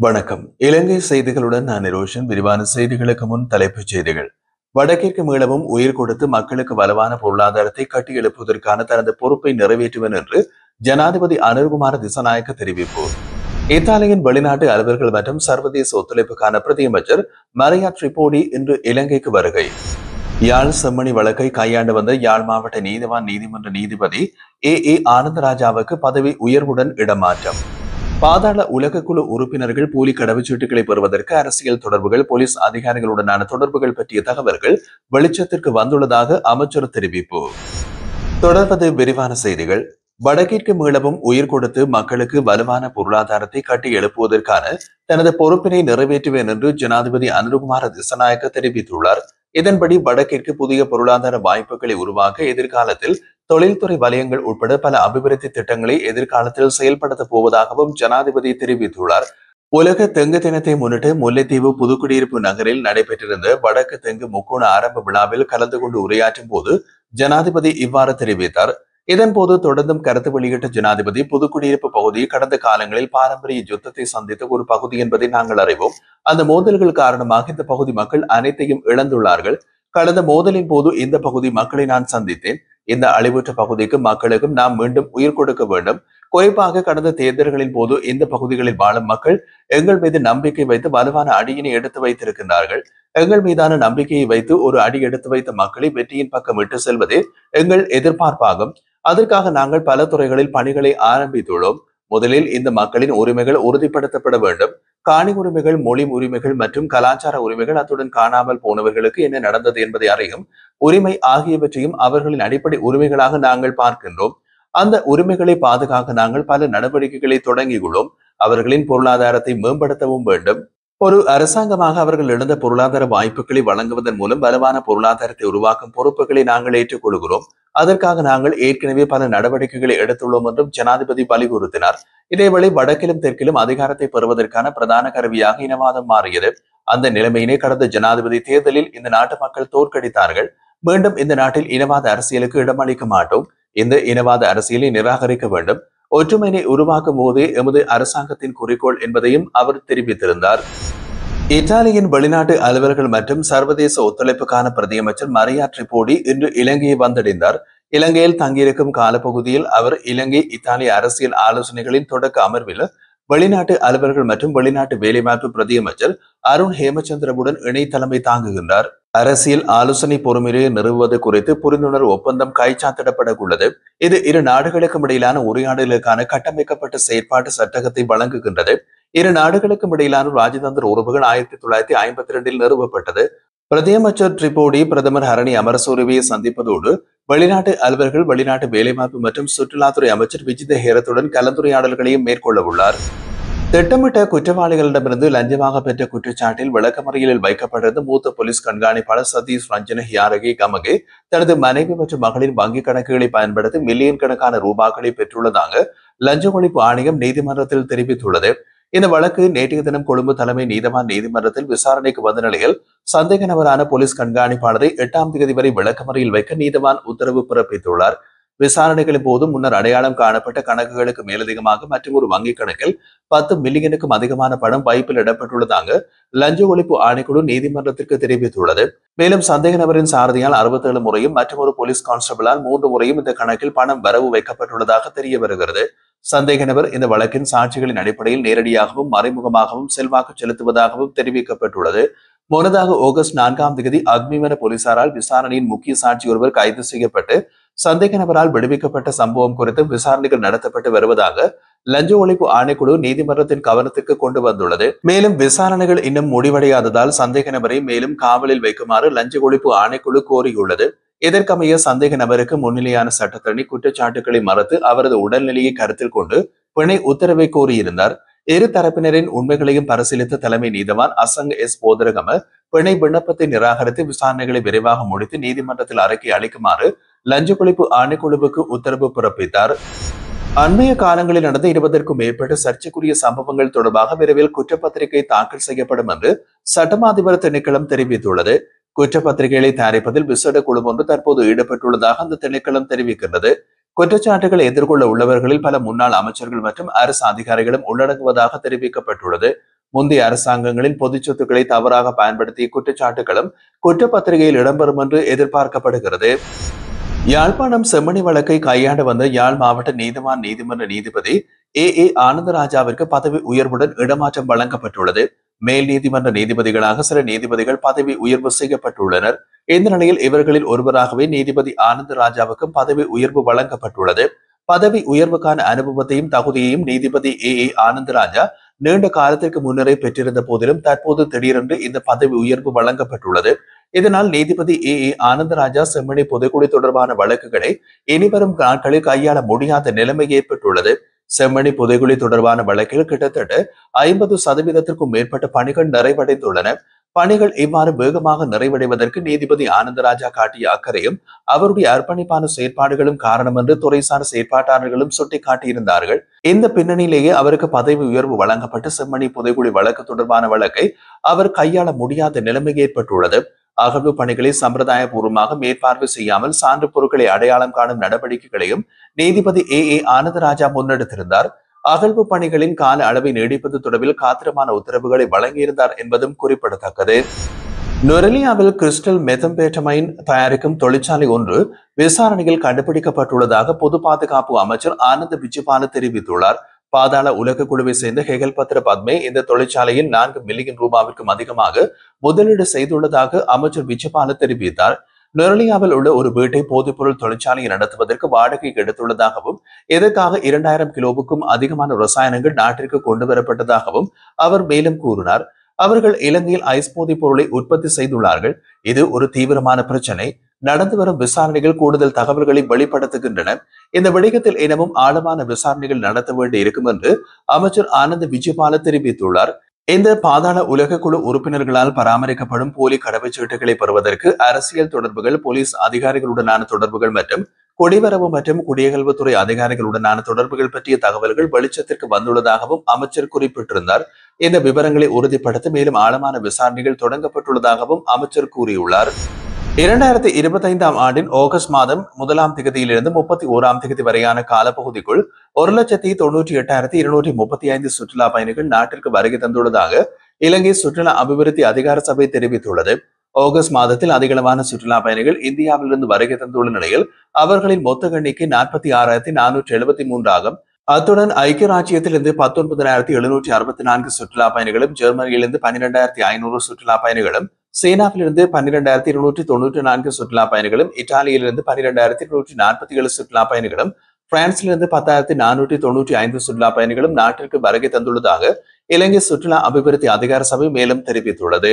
வணக்கம். இலங்கை செய்திகளுடன் நான் நிரோஷன். விரிவான செய்திகளுக்கு முன் தலைப்புச் செய்திகள். வடக்கிற்கு மீளவும் உயிர் கொடுத்து மக்களுக்கு வலுவான பொருளாதாரத்தை கட்டியெழுப்புவதற்கான தனது பொறுப்பை நிறைவேற்றுவேன் என்று ஜனாதிபதி அனுர்குமார திசாநாயக்க தெரிவிப்பு. இத்தாலியின் வெளிநாட்டு அலுவலர்கள் மற்றும் சர்வதேச ஒத்துழைப்புக்கான பிரதியமைச்சர் மரியா ட்ரிபோடி இன்று இலங்கைக்கு வருகை. யாழ் செம்மணி வழக்கை கையாண்டு வந்த யாழ் மாவட்ட நீதிவான் நீதிமன்ற நீதிபதி ஏ ஆனந்தராஜாவுக்கு பதவி உயர்வுடன் இடமாற்றம். பாதாள உலகக்குழு உறுப்பினர்கள் போலி கடவுச்சீட்டுகளை பெறுவதற்கு அரசியல் தொடர்புகள், போலீஸ் அதிகாரிகளுடனான தொடர்புகள் பற்றிய தகவல்கள் வெளிச்சத்திற்கு வந்துள்ளதாக அமைச்சர் தெரிவிப்பு. தொடர்வது விரிவான செய்திகள். வடக்கிற்கு மீளவும் உயிர் கொடுத்து மக்களுக்கு வலுவான பொருளாதாரத்தை கட்டி எழுப்புவதற்கான தனது பொறுப்பினை நிறைவேற்றுவேன் என்று ஜனாதிபதி அனுர்குமார திசாநாயக்க தெரிவித்துள்ளார். இதன்படி வடக்கிற்கு புதிய பொருளாதார வாய்ப்புகளை உருவாக்க எதிர்காலத்தில் தொழில்துறை வலயங்கள் உட்பட பல அபிவிருத்தி திட்டங்களை எதிர்காலத்தில் செயல்படுத்த போவதாகவும் ஜனாதிபதி தெரிவித்துள்ளார். உலக தெங்கு தினத்தை முன்னிட்டு முல்லைத்தீவு புதுக்குடியிருப்பு நகரில் நடைபெற்றிருந்த வடக்கு தெங்கு முக்கோண ஆரம்ப விழாவில் கலந்து கொண்டு உரையாற்றும் போது ஜனாதிபதி இவ்வாறு தெரிவித்தார். இதன்போது தொடர்ந்தும் கருத்து வெளியிட்ட ஜனாதிபதி, புதுக்குடியிருப்பு பகுதி கடந்த காலங்களில் பாரம்பரிய யுத்தத்தை சந்தித்த ஒரு பகுதி என்பதை நாங்கள் அறிவோம். அந்த மோதல்கள் காரணமாக இந்த பகுதி மக்கள் அனைத்தையும் இழந்துள்ளார்கள். கடந்த மோதலின் போது இந்த பகுதி மக்களை நான் சந்தித்தேன். இந்த அழிவுற்ற பகுதிக்கு மக்களுக்கும் நாம் மீண்டும் உயிர் கொடுக்க வேண்டும். குறிப்பாக கடந்த தேர்தல்களின் போது இந்த பகுதிகளில் வாழும் மக்கள் எங்கள் மீது நம்பிக்கை வைத்து வலுவான அடியினை எடுத்து வைத்திருக்கின்றார்கள். எங்கள் மீதான நம்பிக்கையை வைத்து ஒரு அடி எடுத்து வைத்த மக்களை வெற்றியின் பக்கம் விட்டு செல்வதே எங்கள் எதிர்பார்ப்பாகும். அதற்காக நாங்கள் பல துறைகளில் பணிகளை ஆரம்பித்துள்ளோம். முதலில் இந்த மக்களின் உரிமைகள் உறுதிப்படுத்தப்பட வேண்டும். காணி உரிமைகள், மொழி உரிமைகள் மற்றும் கலாச்சார உரிமைகள், அத்துடன் காணாமல் போனவர்களுக்கு என்ன நடந்தது என்பதை அறியும் உரிமை ஆகியவற்றையும் அவர்களின் அடிப்படை உரிமைகளாக நாங்கள் பார்க்கின்றோம். அந்த உரிமைகளை பாதுகாக்க நாங்கள் பல நடவடிக்கைகளை தொடங்கியுள்ளோம். அவர்களின் பொருளாதாரத்தை மேம்படுத்தவும் வேண்டும். ஒரு அரசாங்கமாக அவர்கள் இழந்த பொருளாதார வாய்ப்புகளை வழங்குவதன் மூலம் வலுவான பொருளாதாரத்தை உருவாக்கும் பொறுப்புகளை நாங்கள் ஏற்றுக்கொள்கிறோம். அதற்காக நாங்கள் ஏற்கனவே பல நடவடிக்கைகளை எடுத்துள்ளோம் என்றும் ஜனாதிபதி வலியுறுத்தினார். இதேவேளை வடக்கிலும் தெற்கிலும் அதிகாரத்தை பெறுவதற்கான பிரதான கருவியாக இனவாதம் மாறியது. அந்த நிலைமையினை கடந்த ஜனாதிபதி தேர்தலில் இந்த நாட்டு மக்கள் தோற்கடித்தார்கள். மீண்டும் இந்த நாட்டில் இனவாத அரசியலுக்கு இடமளிக்க மாட்டோம். இந்த இனவாத அரசியலை நிராகரிக்க வேண்டும். ஒற்றுமையை உருவாக்கும் போதே எமது அரசாங்கத்தின் குறிக்கோள் என்பதையும் அவர் தெரிவித்திருந்தார். இத்தாலியின் வெளிநாட்டு அலுவலர்கள் மற்றும் சர்வதேச ஒத்துழைப்புக்கான பிரதியமைச்சர் மரியா ட்ரிபோடி இன்று இலங்கையை வந்தடைந்தார். இலங்கையில் தங்கியிருக்கும் காலப்பகுதியில் அவர் இலங்கை இத்தாலிய அரசியல் ஆலோசனைகளின் தொடக்க அமர்வில் வெளிநாட்டு அலுவலர்கள் மற்றும் வெளிநாட்டு வேலைவாய்ப்பு பிரதியமைச்சர் அருண் ஹேமச்சந்திரவுடன் இணை தலைமை தாங்குகின்றார். அரசியல் ஆலோசனை பொறுமுறையை நிறுவுவது குறித்து புரிந்துணர்வு ஒப்பந்தம் கைச்சாத்திடப்பட உள்ளது. இது இரு நாடுகளுக்கும் இடையிலான உரையாடலுக்கான கட்டமைக்கப்பட்ட செயற்பாட்டு சட்டகத்தை வழங்குகின்றது. இரு நாடுகளுக்கும் இடையிலான ராஜதந்திர உறவுகள் 1952 நிறுவப்பட்டது. பிரதியமைச்சர் ட்ரிபோடி பிரதமர் ஹரணி அமரசூரியவை சந்திப்பதோடு வெளிநாட்டு அலுவலர்கள், வெளிநாட்டு வேலைவாய்ப்பு மற்றும் சுற்றுலாத்துறை அமைச்சர் விஜித ஹேரத்துடன் கலந்துரையாடல்களையும் மேற்கொள்ள உள்ளார். திட்டமிட்ட குற்றவாளிகளிடமிருந்து லஞ்சமாக பெற்ற குற்றச்சாட்டில் விளக்கமறியலில் வைக்கப்பட்டிருந்த மூத்த போலீஸ் கண்காணிப்பாளர் சதீஷ் ரஞ்சன ஹியாரகே கமகே தனது மனைவி மற்றும் மகளின் வங்கிக் கணக்குகளை பயன்படுத்தி மில்லியன் கணக்கான ரூபாய்களை பெற்றுள்ளதாக லஞ்ச ஒழிப்பு ஆணையம் நீதிமன்றத்தில் தெரிவித்துள்ளது. இந்த வழக்கு நேற்றைய தினம் கொழும்பு தலைமை நீதவான் நீதிமன்றத்தில் விசாரணைக்கு வந்த நிலையில் சந்தேக நபரான போலீஸ் கண்காணிப்பாளரை 8ஆம் தேதி வரை விளக்கமறியல் வைக்க நீதவான் உத்தரவு பிறப்பித்துள்ளார். விசாரணைகளின் போது முன்னர் அடையாளம் காணப்பட்ட கணக்குகளுக்கு மேலதிகமாக மற்றும் ஒரு வங்கிக் கணக்கில் 10 மில்லியனுக்கும் அதிகமான பணம் வைப்பில் இடப்பட்டுள்ளதாக லஞ்ச ஒழிப்பு ஆணைக்குழு நீதிமன்றத்திற்கு தெரிவித்துள்ளது. மேலும் சந்தேக நபரின் சாரதியால் 67 முறையும் மற்றும் ஒரு போலீஸ் கான்ஸ்டபிளால் 3 முறையும் இந்த கணக்கில் பணம் வரவு வைக்கப்பட்டுள்ளதாக தெரிய வருகிறது. சந்தேக நபர் இந்த வழக்கின் சாட்சிகளின் அடிப்படையில் நேரடியாகவும் மறைமுகமாகவும் செல்வாக்கு செலுத்துவதாகவும் தெரிவிக்கப்பட்டுள்ளது. முன்னதாக ஆகஸ்ட் 4ஆம் தேதி அக்மிவன போலீசாரால் விசாரணையின் முக்கிய சாட்சி ஒருவர் கைது செய்யப்பட்டு சந்தேக நபரால் விடுவிக்கப்பட்ட சம்பவம் குறித்து விசாரணைகள் நடத்தப்பட்டு வருவதாக லஞ்ச ஒழிப்பு ஆணைக்குழு நீதிமன்றத்தின் கவனத்திற்கு கொண்டு வந்துள்ளது. மேலும் விசாரணைகள் இன்னும் முடிவடையாததால் சந்தேக நபரை மேலும் காவலில் வைக்குமாறு லஞ்ச ஒழிப்பு ஆணைக்குழு கோரியுள்ளது. இதற்கமைய சந்தேக நபருக்கு முன்னிலையான சட்டத்தரணி குற்றச்சாட்டுகளை மறுத்து அவரது உடல்நிலையை கருத்தில் கொண்டு பிணை உத்தரவை கோரியிருந்தார். இரு தரப்பினரின் உண்மைகளையும் பரிசீலித்த தலைமை நீதவான் அசங்க எஸ் போதரகம பிணை விண்ணப்பத்தை நிராகரித்து விசாரணைகளை விரைவாக முடித்து நீதிமன்றத்தில் அறிக்கை அளிக்குமாறு லஞ்ச ஒழிப்பு ஆணைக்குழுவுக்கு உத்தரவு பிறப்பித்தார். அண்மைய காலங்களில் நடந்த 20க்கும் மேற்பட்ட சர்ச்சைக்குரிய சம்பவங்கள் தொடர்பாக விரைவில் குற்றப்பத்திரிகை தாக்கல் செய்யப்படும் என்று சட்டமா அதிபர் திணைக்களம் தெரிவித்துள்ளது. குற்றப்பத்திரிகைகளை தயாரிப்பதில் விசேட குழு ஒன்று தற்போது ஈடுபட்டுள்ளதாக அந்த திணைக்களம் தெரிவிக்கின்றது. குற்றச்சாட்டுகளை எதிர்கொள்ள உள்ளவர்களில் பல முன்னாள் அமைச்சர்கள் மற்றும் அரசு அதிகாரிகளும் உள்ளடங்குவதாக தெரிவிக்கப்பட்டுள்ளது. முந்தைய அரசாங்கங்களின் பொது சொத்துக்களை தவறாக பயன்படுத்திய குற்றச்சாட்டுகளும் குற்றப்பத்திரிகையில் இடம்பெறும் என்று எதிர்பார்க்கப்படுகிறது. யாழ்ப்பாணம் செம்மணி வழக்கை கையாண்டு வந்த யாழ் மாவட்ட நீதிவான் நீதிமன்ற நீதிபதி ஏ ஆனந்தராஜாவிற்கு பதவி உயர்வுடன் இடமாற்றம் வழங்கப்பட்டுள்ளது. மேல் நீதிமன்ற நீதிபதிகளாக சில நீதிபதிகள் பதவி உயர்வு செய்யப்பட்டுள்ளனர். இந்த நிலையில் இவர்களில் ஒருவராகவே நீதிபதி ஆனந்தராஜாவுக்கும் பதவி உயர்வு வழங்கப்பட்டுள்ளது. பதவி உயர்வுக்கான அனுபவத்தையும் தகுதியையும் நீதிபதி ஏ ஆனந்தராஜா நீண்ட காலத்திற்கு முன்னரே பெற்றிருந்த போதிலும் தற்போது திடீரென்று இந்த பதவி உயர்வு வழங்கப்பட்டுள்ளது. இதனால் நீதிபதி ஏ ஆனந்தராஜா செம்மணி புதைக்குழி தொடர்பான வழக்குகளை இனிவரும் நாட்களில் கையாள முடியாத நிலைமை ஏற்பட்டுள்ளது. செம்மணி புதைகுழி தொடர்பான வழக்கில் கிட்டத்தட்ட 50% மேற்பட்ட பணிகள் நிறைவடைந்துள்ளன. பணிகள் இவ்வாறு வேகமாக நிறைவடைவதற்கு நீதிபதி ஆனந்தராஜா காட்டிய அக்கறையும் அவருடைய அர்ப்பணிப்பான செயற்பாடுகளும் காரணம் என்று துறைசார் செயற்பாட்டாளர்களும் சுட்டிக்காட்டியிருந்தார்கள். இந்த பின்னணியிலேயே அவருக்கு பதவி உயர்வு வழங்கப்பட்டு செம்மணி புதைகுழி வழக்கு தொடர்பான வழக்கை அவர் கையாள முடியாத நிலைமை ஏற்பட்டுள்ளது. அகழ்வு பணிகளை சம்பிரதாய பூர்வமாக மேற்பார்வை செய்யாமல் சான்று பொருட்களை அடையாளம் காணும் நடவடிக்கைகளையும் நீதிபதி ஏ ஆனந்தராஜா முன்னெடுத்திருந்தார். அகழ்வு பணிகளின் கால அளவை நீடிப்பது தொடர்பில் காத்திரமான உத்தரவுகளை வழங்கியிருந்தார் என்பதும் குறிப்பிடத்தக்கது. நுரலியாவில் கிறிஸ்டல் மெத்தம்பேட்டமைன் தயாரிக்கும் தொழிற்சாலை ஒன்று விசாரணையில் கண்டுபிடிக்கப்பட்டுள்ளதாக பொது பாதுகாப்பு அமைச்சர் ஆனந்த் விஜயபால தெரிவித்துள்ளார். பாதாள உலக குழுவை சேர்ந்த ஹெகல் பத்ர பத்மே இந்த தொழிற்சாலையில் 4 மில்லியன் ரூபாவிற்கும் அதிகமாக முதலீடு செய்துள்ளதாக அமைச்சர் விஜயபால தெரிவித்தார். நுரலியாவில் உள்ள ஒரு வீட்டை போதைப்பொருள் தொழிற்சாலையை நடத்துவதற்கு வாடகை எடுத்துள்ளதாகவும் இதற்காக 2000 கிலோவுக்கும் அதிகமான ரசாயனங்கள் நாட்டிற்கு கொண்டு வரப்பட்டதாகவும் அவர் மேலும் கூறினார். அவர்கள் இலங்கையில் ஐஸ் போதைப் பொருளை உற்பத்தி செய்துள்ளார்கள். இது ஒரு தீவிரமான பிரச்சனை. நடந்து வரும் விசாரணைகள் கூடுதல் தகவல்களை வெளிப்படுத்துகின்றன. இந்த விடயத்தில் இனமும் ஆழமான விசாரணைகள் நடத்த வேண்டி இருக்கும் என்று அமைச்சர் ஆனந்த் விஜயபால தெரிவித்துள்ளார். இந்த பாதாள உலக குழு உறுப்பினர்களால் பராமரிக்கப்படும் போலி கடவுச்சீட்டுகளை பெறுவதற்கு அரசியல் தொடர்புகள், போலீஸ் அதிகாரிகளுடனான தொடர்புகள் மற்றும் குடிவரவு மற்றும் குடியகல்வுத்துறை அதிகாரிகளுடனான தொடர்புகள் பற்றிய தகவல்கள் வெளிச்சத்திற்கு வந்துள்ளதாகவும் அமைச்சர் குறிப்பிட்டிருந்தார். இந்த விவரங்களை உறுதிப்படுத்த மேலும் ஆழமான விசாரணைகள் தொடங்கப்பட்டுள்ளதாகவும் அமைச்சர் கூறியுள்ளார். 2025 ஆண்டின் ஆகஸ்ட் மாதம் 1ஆம் தேதியிலிருந்து 31ஆம் தேதி வரையான காலப்பகுதிக்குள் 1,98,235 சுற்றுலா பயணிகள் நாட்டிற்கு வருகை தந்துள்ளதாக இலங்கை சுற்றுலா அபிவிருத்தி அதிகார சபை தெரிவித்துள்ளது. ஆகஸ்ட் மாதத்தில் அதிகளவான சுற்றுலா பயணிகள் இந்தியாவிலிருந்து வருகை தந்துள்ள நிலையில் அவர்களின் மொத்த எண்ணிக்கை 46,473 ஆகும். அத்துடன் ஐக்கிய ராஜ்யத்திலிருந்து 19,764 சுற்றுலா பயணிகளும், ஜெர்மனியிலிருந்து 12,500 சுற்றுலா பயணிகளும், சீனாவிலிருந்து 12,294 சுற்றுலா பயணிகளும், இத்தாலியிலிருந்து 12,247 சுற்றுலா பயணிகளும், பிரான்சிலிருந்து 10,495 சுற்றுலா பயணிகளும் நாட்டிற்கு வருகை தந்துள்ளதாக இலங்கை சுற்றுலா அபிவிருத்தி அதிகார சபை மேலும் தெரிவித்துள்ளது.